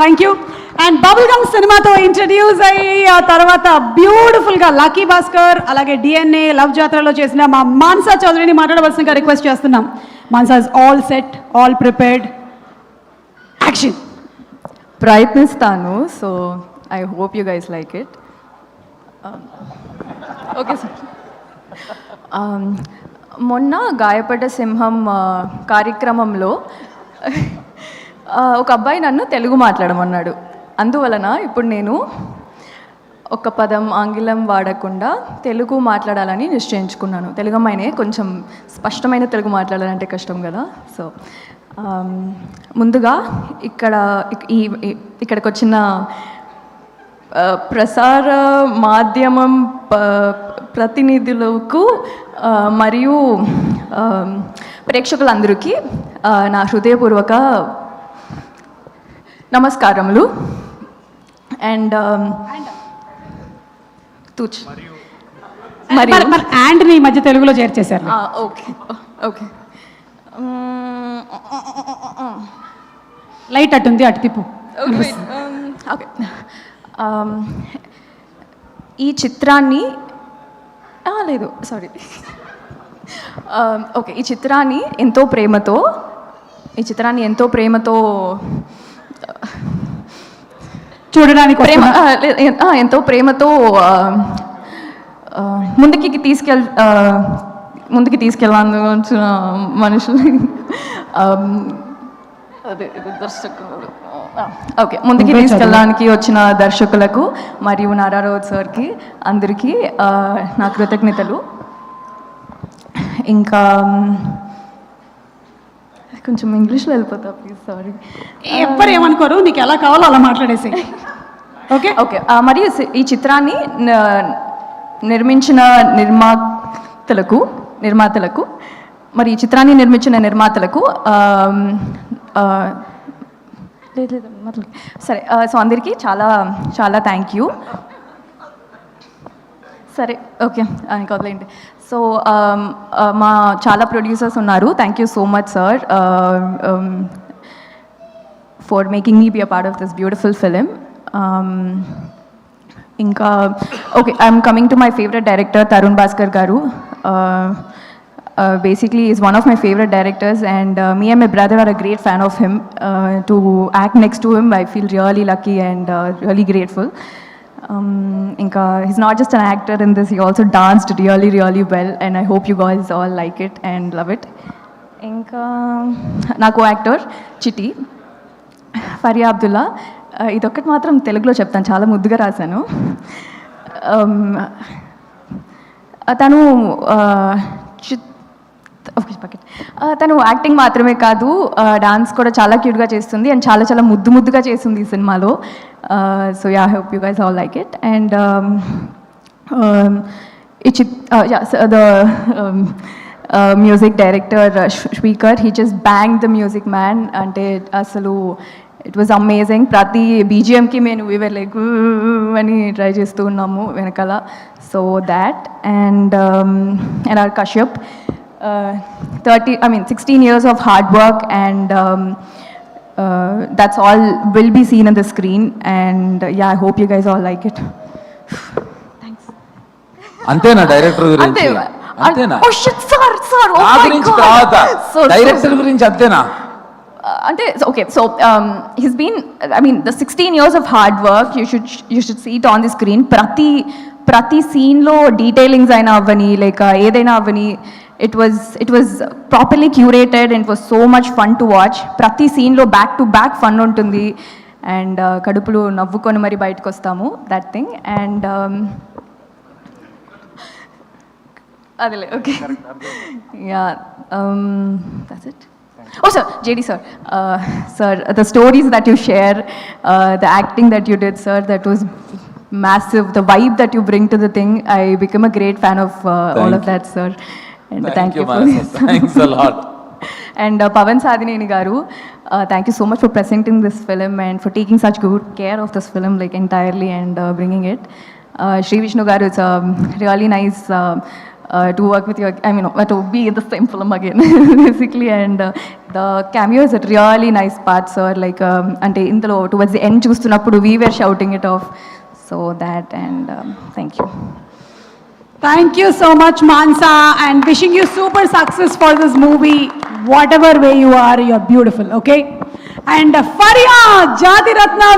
Thank you. And bubble gum సినిమాతో introduce అయ్యి ఆ తర్వాత బ్యూటిఫుల్గా లక్కీ భాస్కర్ అలాగే డిఎన్ఏ లవ్ జాత్రలో చేసిన మా మాన్సా చౌదరిని మాట్లాడవలసిందిగా రిక్వెస్ట్ చేస్తున్నాం. Mansa is all set, all prepared, action. ప్రయత్నిస్తాను. So I hope you guys like it. Okay sir. మొన్న గాయపడ్డ సింహం కార్యక్రమంలో ఒక అబ్బాయి నన్ను తెలుగు మాట్లాడమన్నాడు. అందువలన ఇప్పుడు నేను ఒక పదం ఆంగ్లం వాడకుండా తెలుగు మాట్లాడాలని నిశ్చయించుకున్నాను. తెలుగు అమ్మాయినే, కొంచెం స్పష్టమైన తెలుగు మాట్లాడాలంటే కష్టం కదా. సో ముందుగా ఇక్కడికి వచ్చిన ప్రసార మాధ్యమం ప్రతినిధులకు మరియు ప్రేక్షకులందరికీ నా హృదయపూర్వక నమస్కారములు. అండ్ తూచ్ మరి అండ్ని ఈ మధ్య తెలుగులో చేర్చేశారు. ఓకే ఓకే, లైట్ అటుంది, అటు తిప్పు. ఓకే. ఈ చిత్రాన్ని లేదు సారీ ఓకే ఈ చిత్రాన్ని ఎంతో ప్రేమతో చూడడానికి ఎంతో ప్రేమతో ముందుకి తీసుకెళ్ళాల్సిన మనుషులు ఓకే ముందుకి తీసుకెళ్ళడానికి వచ్చిన దర్శకులకు మరియు నారారావు సార్కి అందరికీ నా కృతజ్ఞతలు. ఇంకా కొంచెం ఇంగ్లీష్లో వెళ్ళిపోతా ప్లీజ్, సారీ. ఎవ్వరు ఏమనుకోరు, నీకు ఎలా కావాలో అలా మాట్లాడేసి. Okay okay. మరియు ఈ చిత్రాన్ని నిర్మించిన నిర్మాతలకు మరి ఈ చిత్రాన్ని నిర్మించిన నిర్మాతలకు సరే, సో అందరికీ చాలా చాలా థ్యాంక్ యూ. సరే ఓకే ఇంకా వదిలేండి. సో మా చాలా ప్రొడ్యూసర్స్ ఉన్నారు. Thank you so much sir for making me be a part of this beautiful film. ఇంకా okay, I'm coming to my favourite director Tarun Bhaskar garu. Basically is one of my favorite directors, and me and my brother are a great fan of him. To act next to him, I feel really lucky and really grateful. He's not just an actor in this, he also danced really well, and I hope you guys all like it and love it. Na co-actor Chitti Faria Abdullah. ఇదొక్కటి మాత్రం తెలుగులో చెప్తాను, చాలా ముద్దుగా రాశాను. తను తను acting మాత్రమే కాదు, డాన్స్ కూడా చాలా క్యూట్గా చేస్తుంది అండ్ చాలా ముద్దుగా చేస్తుంది ఈ సినిమాలో. So yeah, I hope you guys all like it. And the music director speaker, he just bang the music man. అంటే అసలు ఇట్ వాజ్ అమేజింగ్. ప్రతి బీజిఎంకి మేము వీవర్ లైక్ అని ట్రై చేస్తూ ఉన్నాము వెనకాల. So that and R Kashyap, 16 years of hard work, and that's all will be seen on the screen, and yeah, I hope you guys all like it. Thanks. అంతేనా director గురించి? అంతేనా? Oh shit sir, oh my god, director గురించి అంతేనా? అంటే okay, so he's been, the 16 years of hard work, you should see it on the screen. ప్రతి scene లో detailings అయినా అవ్వని లేక ఏదైనా అవ్వని, it was properly curated and it was so much fun to watch. ప్రతి సీన్లో బ్యాక్ టు బ్యాక్ ఫన్ ఉంటుంది అండ్ కడుపులు నవ్వుకొని మరి బయటకు వస్తాము, దట్ థింగ్. అండ్ అదేలే okay, yeah, that's it. Oh sir, JD sir, sir, the stories that you share, the acting that you did sir, that was massive. The vibe that you bring to the thing, I become a great fan of all of that sir. And thank you for this. Thanks a lot. And Pavan Sadineni garu, thank you so much for presenting this film and for taking such good care of this film like entirely and bringing it. Sri Vishnu garu, it's a really nice to work with you, I mean, to be in the same film again, basically. And the cameo is a really nice part, sir. Like, ante indalo towards the end chustunappudu we were shouting it off. So that, and thank you. Thank you so much, Mansa, and wishing you super success for this movie. Whatever way you are, you're beautiful, okay? And Faria Jati Ratna.